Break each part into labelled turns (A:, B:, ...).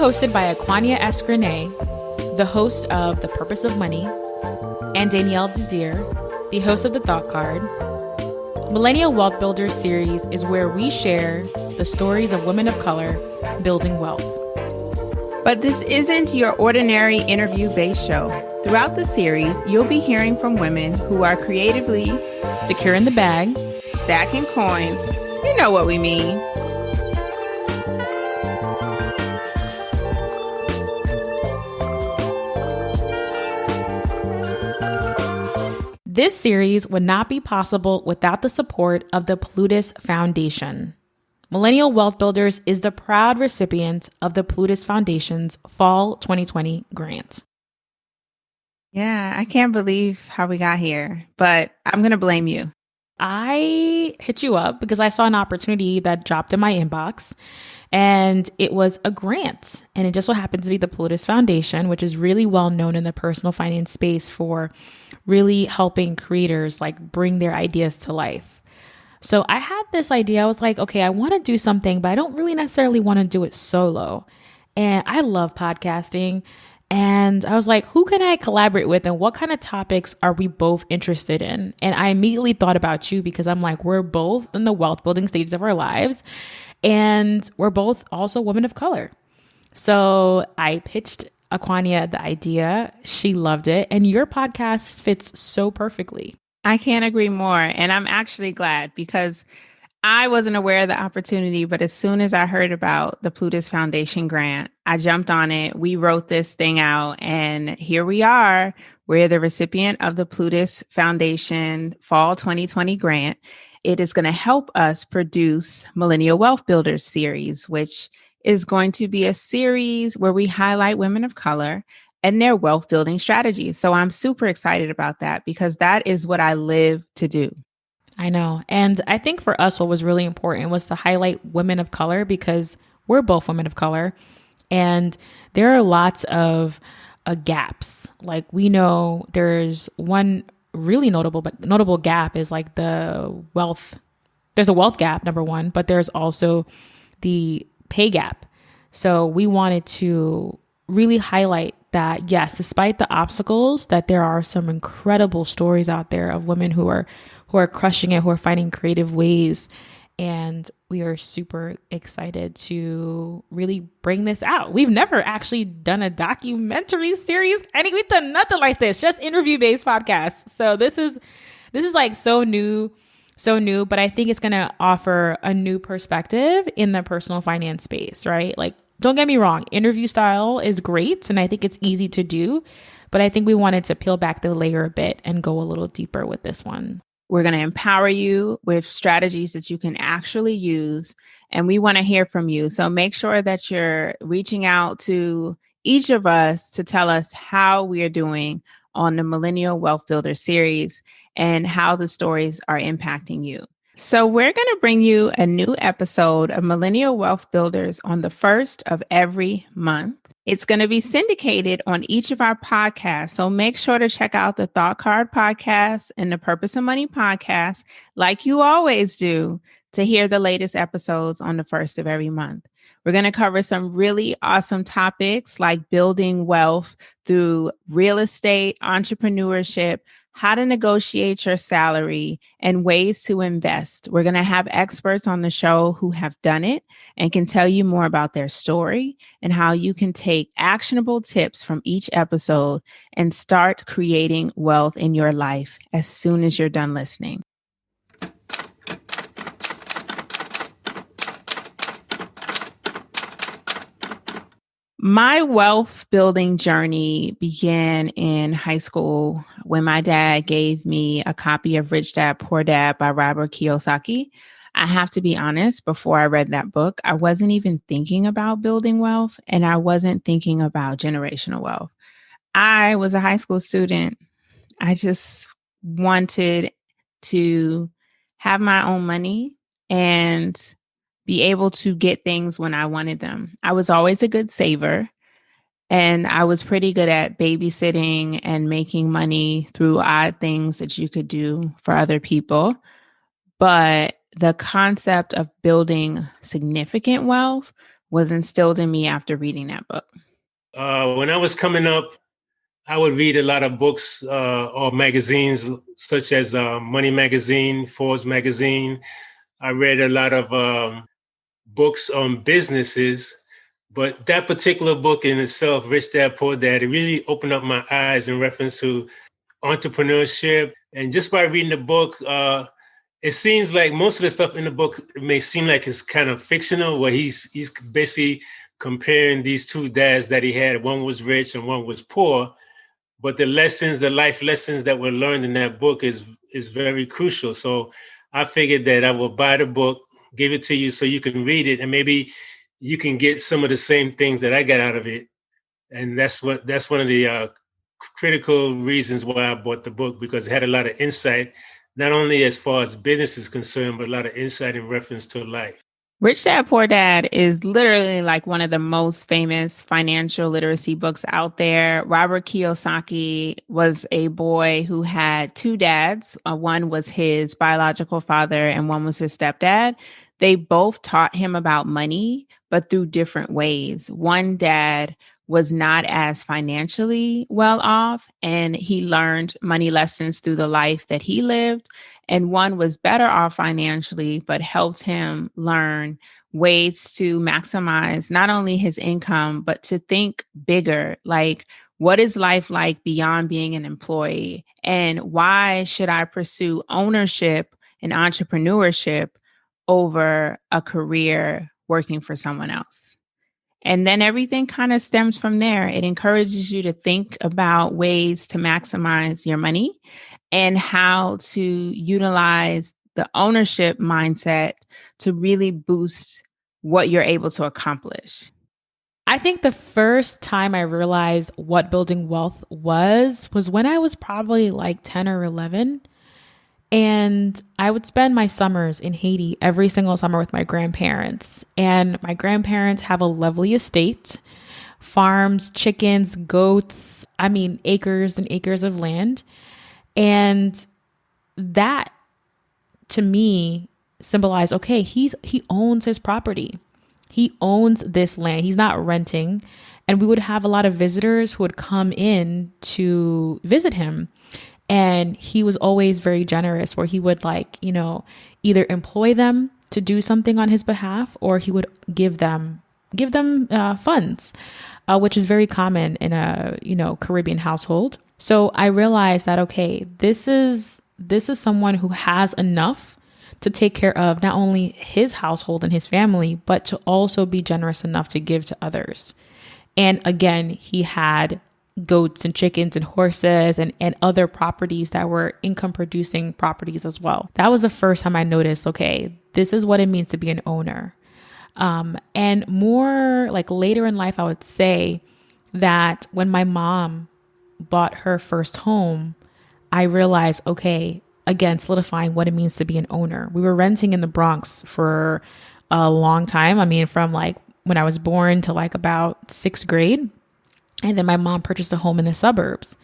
A: hosted by Acquania Escarne, the host of The Purpose of Money, and Danielle Desir, the host of The Thought Card. Millennial Wealth Builders Series is where we share the stories of women of color building wealth.
B: But this isn't your ordinary interview-based show. Throughout the series, you'll be hearing from women who are creatively
A: secure in the bag,
B: stacking coins. You know what we mean.
A: This series would not be possible without the support of the Plutus Foundation. Millennial Wealth Builders is the proud recipient of the Plutus Foundation's Fall 2020 grant.
B: Yeah, I can't believe how we got here, but I'm going to blame you.
A: I hit you up because I saw an opportunity that dropped in my inbox, and it was a grant. And it just so happens to be the Plutus Foundation, which is really well known in the personal finance space for really helping creators like bring their ideas to life. So I had this idea. I was like, okay, I want to do something, but I don't really necessarily want to do it solo. And I love podcasting. And I was like, who can I collaborate with and what kind of topics are we both interested in? And I immediately thought about you because I'm like, we're both in the wealth building stages of our lives. And we're both also women of color. So I pitched Acquania the idea. She loved it. And your podcast fits so perfectly.
B: I can't agree more. And I'm actually glad because I wasn't aware of the opportunity, but as soon as I heard about the Plutus Foundation grant, I jumped on it. We wrote this thing out and here we are. We're the recipient of the Plutus Foundation Fall 2020 grant. It is going to help us produce Millennial Wealth Builders Series, which is going to be a series where we highlight women of color and their wealth building strategies. So I'm super excited about that because that is what I live to do.
A: I know. And I think for us, what was really important was to highlight women of color because we're both women of color. And there are lots of gaps. Like we know there's one really notable gap is like there's a wealth gap, number one, but there's also the pay gap. So we wanted to really highlight that, yes, despite the obstacles, that there are some incredible stories out there of women who are crushing it, who are finding creative ways. And we are super excited to really bring this out. We've never actually done a documentary series. We've done nothing like this, just interview-based podcasts. So this is like so new, but I think it's going to offer a new perspective in the personal finance space, right? Like, don't get me wrong, interview style is great, and I think it's easy to do, but I think we wanted to peel back the layer a bit and go a little deeper with this one.
B: We're going to empower you with strategies that you can actually use, and we want to hear from you. So make sure that you're reaching out to each of us to tell us how we are doing on the Millennial Wealth Builder series and how the stories are impacting you. So we're going to bring you a new episode of Millennial Wealth Builders on the first of every month. It's going to be syndicated on each of our podcasts. So make sure to check out the Thought Card podcast and the Purpose of Money podcast, like you always do, to hear the latest episodes on the first of every month. We're going to cover some really awesome topics like building wealth through real estate, entrepreneurship, how to negotiate your salary, and ways to invest. We're going to have experts on the show who have done it and can tell you more about their story and how you can take actionable tips from each episode and start creating wealth in your life as soon as you're done listening. My wealth building journey began in high school when my dad gave me a copy of Rich Dad, Poor Dad by Robert Kiyosaki. I have to be honest, before I read that book, I wasn't even thinking about building wealth and I wasn't thinking about generational wealth. I was a high school student. I just wanted to have my own money and be able to get things when I wanted them. I was always a good saver, and I was pretty good at babysitting and making money through odd things that you could do for other people. But the concept of building significant wealth was instilled in me after reading that book?
C: When I was coming up, I would read a lot of books or magazines such as Money Magazine, Forbes Magazine. I read a lot of books on businesses, but that particular book in itself, Rich Dad Poor Dad, it really opened up my eyes in reference to entrepreneurship. And just by reading the book, it seems like most of the stuff in the book may seem like it's kind of fictional, where he's basically comparing these two dads that he had. One was rich and one was poor. But the lessons, the life lessons that were learned in that book is very crucial. So I figured that I will buy the book, give it to you so you can read it, and maybe you can get some of the same things that I got out of it. And that's one of the critical reasons why I bought the book, because it had a lot of insight, not only as far as business is concerned, but a lot of insight in reference to life.
B: Rich Dad Poor Dad is literally like one of the most famous financial literacy books out there. Robert Kiyosaki was a boy who had two dads. One was his biological father and one was his stepdad. They both taught him about money, but through different ways. One dad was not as financially well off, and he learned money lessons through the life that he lived. And one was better off financially, but helped him learn ways to maximize not only his income, but to think bigger. Like, what is life like beyond being an employee? And why should I pursue ownership and entrepreneurship over a career working for someone else? And then everything kind of stems from there. It encourages you to think about ways to maximize your money and how to utilize the ownership mindset to really boost what you're able to accomplish.
A: I think the first time I realized what building wealth was when I was probably like 10 or 11. And I would spend my summers in Haiti every single summer with my grandparents. And my grandparents have a lovely estate, farms, chickens, goats, acres and acres of land. And that to me symbolized, okay, he owns his property. He owns this land. He's not renting. And we would have a lot of visitors who would come in to visit him. And he was always very generous, where he would either employ them to do something on his behalf, or he would give them funds, which is very common in a Caribbean household. So I realized that, okay, this is someone who has enough to take care of not only his household and his family, but to also be generous enough to give to others. And again, he had goats and chickens and horses and other properties that were income producing properties as well. That was the first time I noticed, okay, this is what it means to be an owner. And more like later in life, I would say that when my mom bought her first home, I realized, okay, again, solidifying what it means to be an owner. We were renting in the Bronx for a long time. From like when I was born to like about 6th grade. And then my mom purchased a home in the suburbs.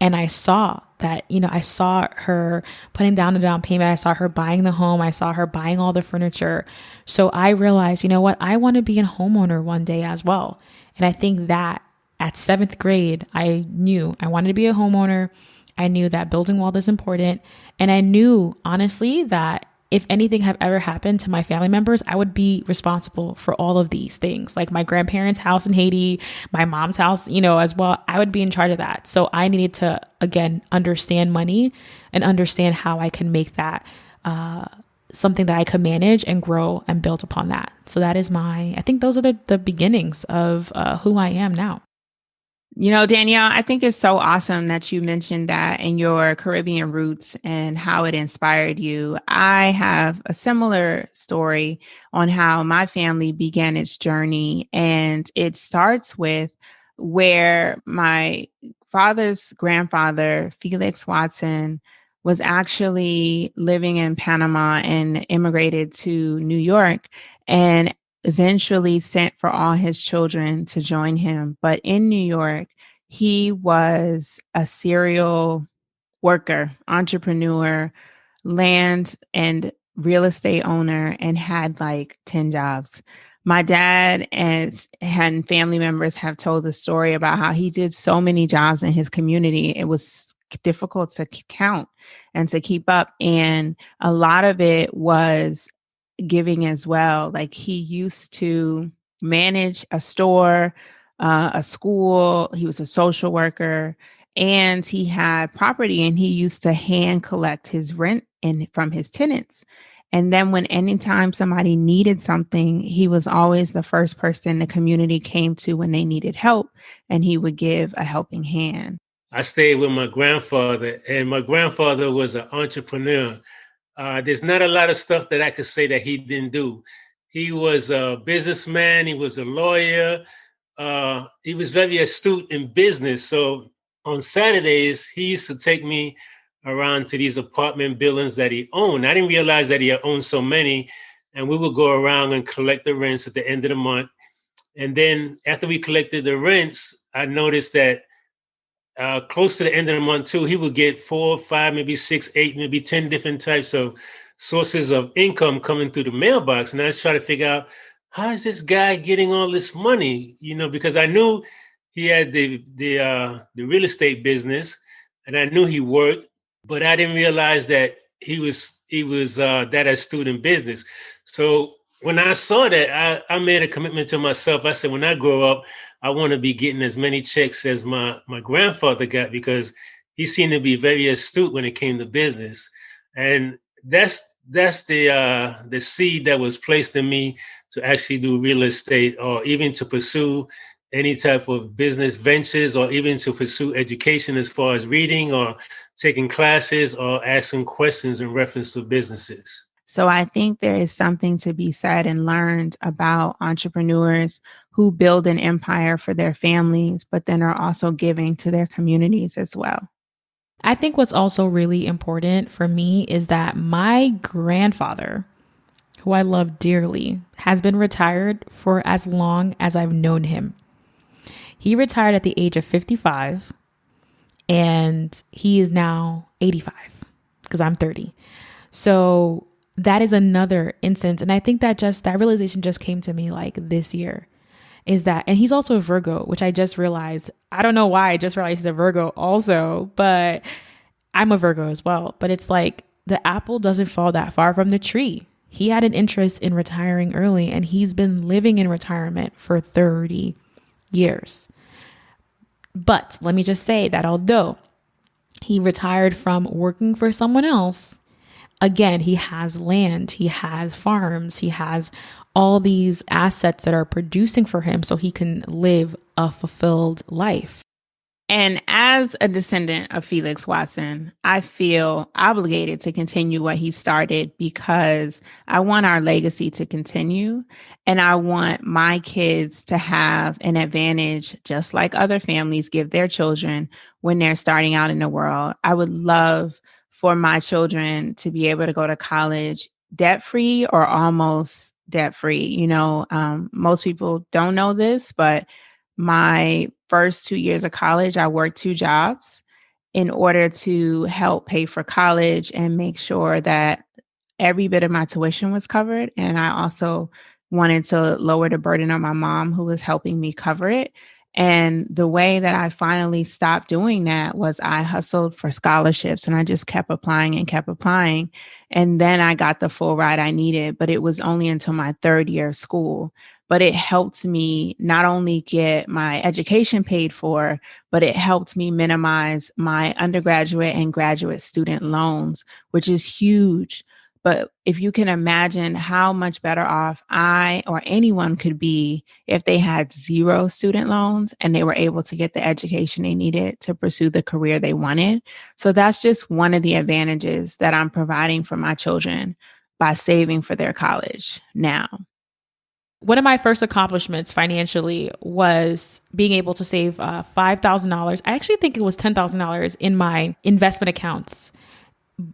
A: And I saw that, I saw her putting down the down payment. I saw her buying the home. I saw her buying all the furniture. So I realized, you know what? I want to be a homeowner one day as well. And I think that at 7th grade, I knew I wanted to be a homeowner. I knew that building wealth is important. And I knew, honestly, that if anything had ever happened to my family members, I would be responsible for all of these things, like my grandparents' house in Haiti, my mom's house, as well. I would be in charge of that. So I needed to, again, understand money and understand how I can make that something that I could manage and grow and build upon that. So that is I think those are the beginnings of who I am now.
B: Danielle, I think it's so awesome that you mentioned that in your Caribbean roots and how it inspired you. I have a similar story on how my family began its journey. And it starts with where my father's grandfather, Felix Watson, was actually living in Panama and immigrated to New York. And eventually sent for all his children to join him. But in New York, he was a serial worker, entrepreneur, land and real estate owner, and had like 10 jobs. My dad and family members have told the story about how he did so many jobs in his community. It was difficult to count and to keep up. And a lot of it was giving as well. Like he used to manage a store, a school. He was a social worker and he had property and he used to hand collect his rent from his tenants. And then when anytime somebody needed something, he was always the first person the community came to when they needed help, and he would give a helping hand.
C: I stayed with my grandfather, and my grandfather was an entrepreneur. There's not a lot of stuff that I could say that he didn't do. He was a businessman. He was a lawyer. He was very astute in business. So on Saturdays, he used to take me around to these apartment buildings that he owned. I didn't realize that he owned so many. And we would go around and collect the rents at the end of the month. And then after we collected the rents, I noticed that close to the end of the month too, he would get 4, 5, maybe 6, 8, maybe 10 different types of sources of income coming through the mailbox. And I was trying to figure out, how is this guy getting all this money? Because I knew he had the real estate business, and I knew he worked, but I didn't realize that he was that astute in business. So when I saw that, I made a commitment to myself. I said, when I grow up, I want to be getting as many checks as my grandfather got, because he seemed to be very astute when it came to business. And that's the seed that was placed in me to actually do real estate, or even to pursue any type of business ventures, or even to pursue education as far as reading or taking classes or asking questions in reference to businesses.
B: So I think there is something to be said and learned about entrepreneurs who build an empire for their families, but then are also giving to their communities as well.
A: I think what's also really important for me is that my grandfather, who I love dearly, has been retired for as long as I've known him. He retired at the age of 55, and he is now 85 because I'm 30. So that is another instance. And I think that realization just came to me like this year, is that, and he's also a Virgo, which I just realized. I don't know why I just realized he's a Virgo also, but I'm a Virgo as well. But it's like the apple doesn't fall that far from the tree. He had an interest in retiring early, and he's been living in retirement for 30 years. But let me just say that although he retired from working for someone else, again, he has land, he has farms, he has all these assets that are producing for him so he can live a fulfilled life.
B: And as a descendant of Felix Watson, I feel obligated to continue what he started, because I want our legacy to continue. And I want my kids to have an advantage, just like other families give their children when they're starting out in the world. I would love for my children to be able to go to college debt-free or almost debt-free. Most people don't know this, but my first 2 years of college, I worked 2 jobs in order to help pay for college and make sure that every bit of my tuition was covered. And I also wanted to lower the burden on my mom, who was helping me cover it. And the way that I finally stopped doing that was I hustled for scholarships, and I just kept applying and kept applying. And then I got the full ride I needed, but it was only until my 3rd year of school. But it helped me not only get my education paid for, but it helped me minimize my undergraduate and graduate student loans, which is huge. But if you can imagine how much better off I or anyone could be if they had 0 student loans and they were able to get the education they needed to pursue the career they wanted. So that's just one of the advantages that I'm providing for my children by saving for their college now.
A: One of my first accomplishments financially was being able to save $5,000. I actually think it was $10,000 in my investment accounts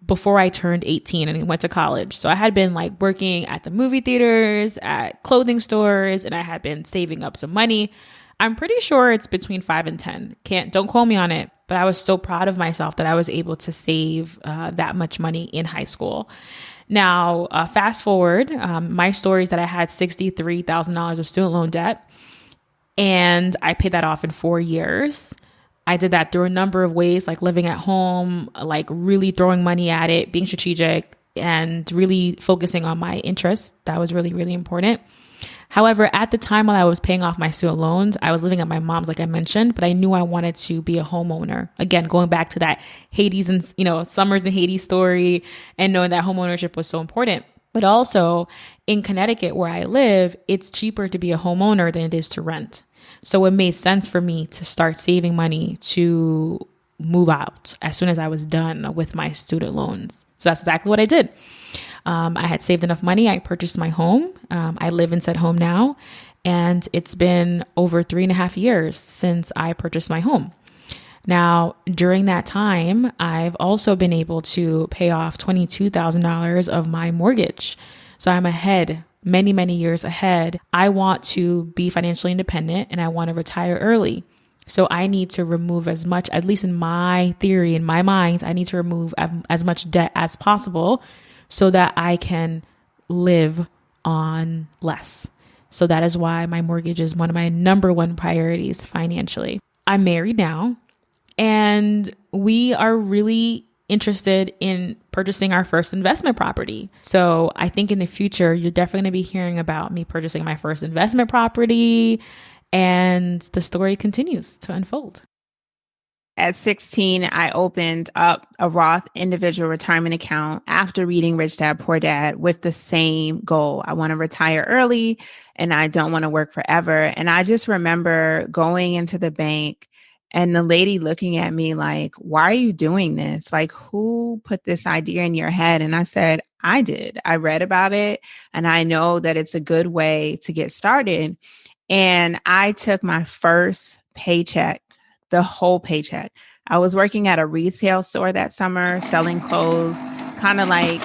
A: before I turned 18 and went to college. So I had been like working at the movie theaters, at clothing stores, and I had been saving up some money. I'm pretty sure it's between 5 and 10. Don't quote me on it, but I was so proud of myself that I was able to save that much money in high school. Now, fast forward, my story is that I had $63,000 of student loan debt, and I paid that off in 4 years. I did that through a number of ways, like living at home, like really throwing money at it, being strategic, and really focusing on my interests. That was really, really important. However, at the time while I was paying off my student loans, I was living at my mom's, like I mentioned, but I knew I wanted to be a homeowner. Again, going back to that Hades and, summers in Hades story, and knowing that homeownership was so important. But also in Connecticut, where I live, it's cheaper to be a homeowner than it is to rent. So it made sense for me to start saving money to move out as soon as I was done with my student loans. So that's exactly what I did. I had saved enough money. I purchased my home. I live in said home now, and it's been over 3.5 years since I purchased my home. Now, during that time, I've also been able to pay off $22,000 of my mortgage. So I'm ahead, many, many years ahead. I want to be financially independent and I want to retire early. So I need to remove as much, at least in my theory, in my mind, I need to remove as much debt as possible so that I can live on less. So that is why my mortgage is one of my number one priorities financially. I'm married now, and we are really interested in purchasing our first investment property. So I think in the future, you're definitely going to be hearing about me purchasing my first investment property, and the story continues to unfold.
B: At 16, I opened up a Roth individual retirement account after reading Rich Dad, Poor Dad with the same goal. I want to retire early and I don't want to work forever. And I just remember going into the bank and the lady looking at me like, why are you doing this? Like, who put this idea in your head? And I said, I did. I read about it and I know that it's a good way to get started. And I took my first paycheck, the whole paycheck. I was working at a retail store that summer, selling clothes, kind of like,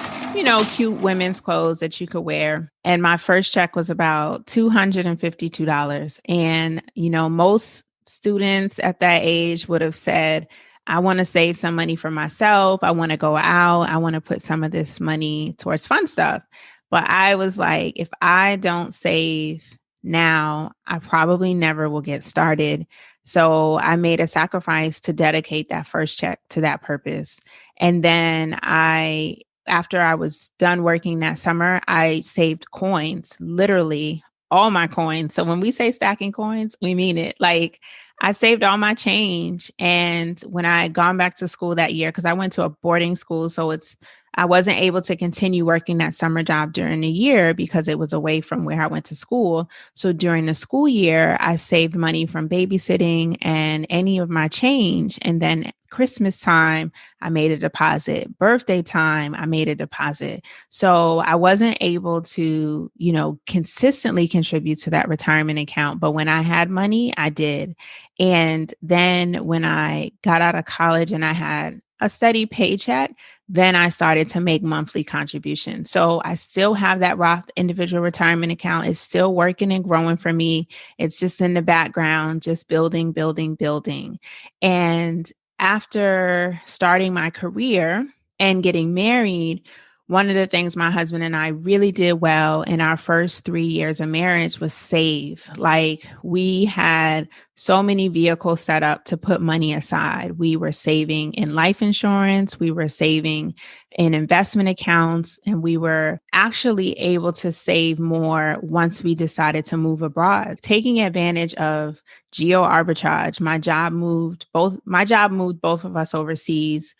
B: cute women's clothes that you could wear. And my first check was about $252. And, most students at that age would have said, I want to save some money for myself. I want to go out. I want to put some of this money towards fun stuff. But I was like, if I don't save now, I probably never will get started. So I made a sacrifice to dedicate that first check to that purpose. And then after I was done working that summer, I saved coins, literally all my coins. So when we say stacking coins, we mean it. Like, I saved all my change. And when I had gone back to school that year, because I went to a boarding school, so I wasn't able to continue working that summer job during the year because it was away from where I went to school. So during the school year, I saved money from babysitting and any of my change. And then Christmas time, I made a deposit. Birthday time, I made a deposit. So I wasn't able to, consistently contribute to that retirement account. But when I had money, I did. And then when I got out of college and I had a steady paycheck, then I started to make monthly contributions. So I still have that Roth individual retirement account. It's still working and growing for me. It's just in the background, just building. And after starting my career and getting married, one of the things my husband and I really did well in our first 3 years of marriage was save. Like, we had so many vehicles set up to put money aside. We were saving in life insurance. We were saving in investment accounts, and we were actually able to save more once we decided to move abroad, taking advantage of geo arbitrage. My job moved both of us overseas.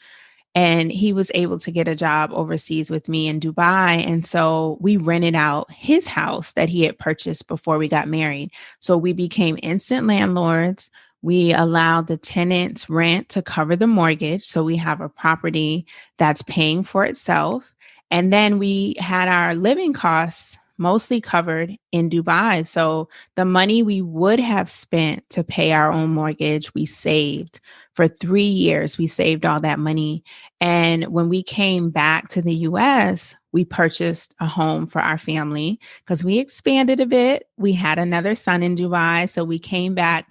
B: And he was able to get a job overseas with me in Dubai. And so we rented out his house that he had purchased before we got married. So we became instant landlords. We allowed the tenant's rent to cover the mortgage. So we have a property that's paying for itself. And then we had our living costs mostly covered in Dubai. So the money we would have spent to pay our own mortgage, we saved. For 3 years, we saved all that money. And when we came back to the US, we purchased a home for our family because we expanded a bit. We had another son in Dubai. So we came back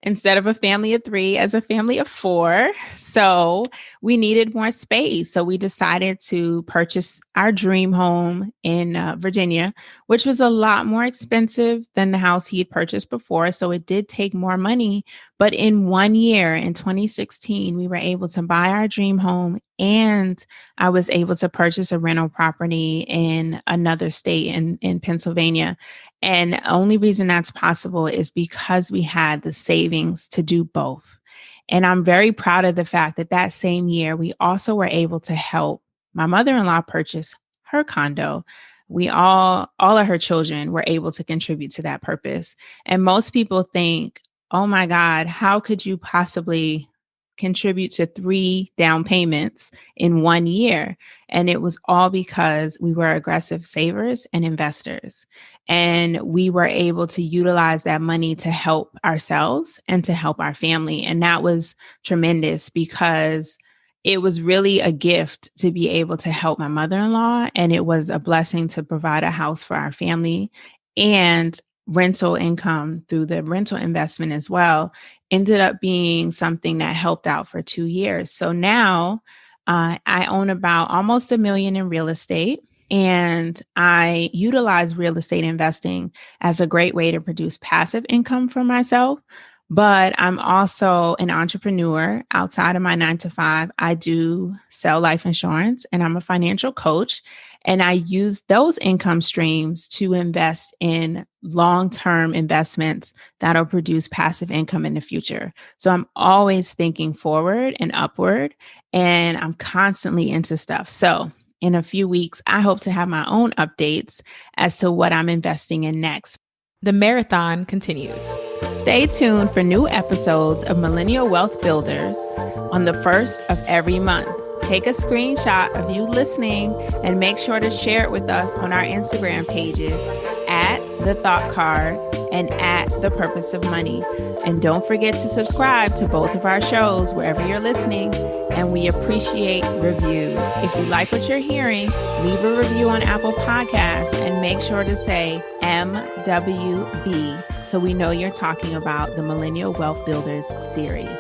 B: instead of a family of 3 as a family of 4. So we needed more space. So we decided to purchase our dream home in Virginia, which was a lot more expensive than the house he had purchased before. So it did take more money. But in 1 year, in 2016, we were able to buy our dream home, and I was able to purchase a rental property in another state in Pennsylvania. And the only reason that's possible is because we had the savings to do both. And I'm very proud of the fact that that same year, we also were able to help my mother-in-law purchase her condo. All of her children were able to contribute to that purpose. And most people think, oh my God, how could you possibly contribute to 3 down payments in 1 year? And it was all because we were aggressive savers and investors. And we were able to utilize that money to help ourselves and to help our family. And that was tremendous because it was really a gift to be able to help my mother-in-law. And it was a blessing to provide a house for our family, and rental income through the rental investment as well ended up being something that helped out for 2 years. So now I own about almost $1 million in real estate, and I utilize real estate investing as a great way to produce passive income for myself. But I'm also an entrepreneur outside of my 9-to-5. I do sell life insurance, and I'm a financial coach. And I use those income streams to invest in long-term investments that'll produce passive income in the future. So I'm always thinking forward and upward, and I'm constantly into stuff. So in a few weeks, I hope to have my own updates as to what I'm investing in next.
A: The marathon continues.
B: Stay tuned for new episodes of Millennial Wealth Builders on the first of every month. Take a screenshot of you listening and make sure to share it with us on our Instagram pages at The Thought Card and at The Purpose of Money. And don't forget to subscribe to both of our shows wherever you're listening. And we appreciate reviews. If you like what you're hearing, leave a review on Apple Podcasts and make sure to say MWB so we know you're talking about the Millennial Wealth Builders series.